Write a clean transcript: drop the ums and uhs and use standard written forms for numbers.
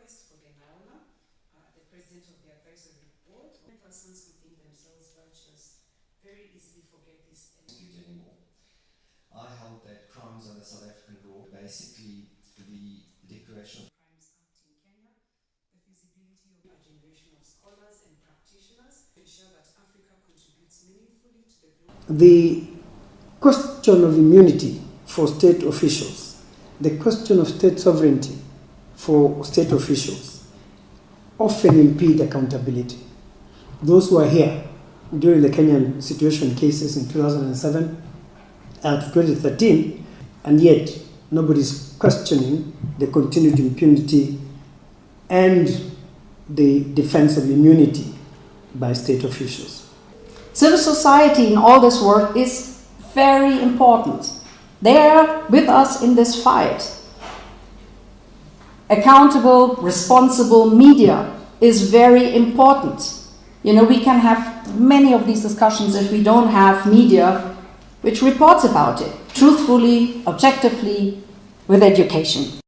request for Lenaola, the president of the advisory board. Persons who think themselves righteous very easily forget this anymore. I held that crimes under South African law, basically the Declaration of Crimes Act in Kenya, the feasibility of a generation of scholars and practitioners to ensure that Africa contributes meaningfully to the global. The question of immunity for state officials, the question of state sovereignty for state officials often impede accountability. Those who are here during the Kenyan situation cases in 2007 to 2013, and yet nobody's questioning the continued impunity and the defense of immunity by state officials. Civil society in all this work is very important. They are with us in this fight. Accountable, responsible media is very important. You know, we can have many of these discussions if we don't have media which reports about it, truthfully, objectively, with education.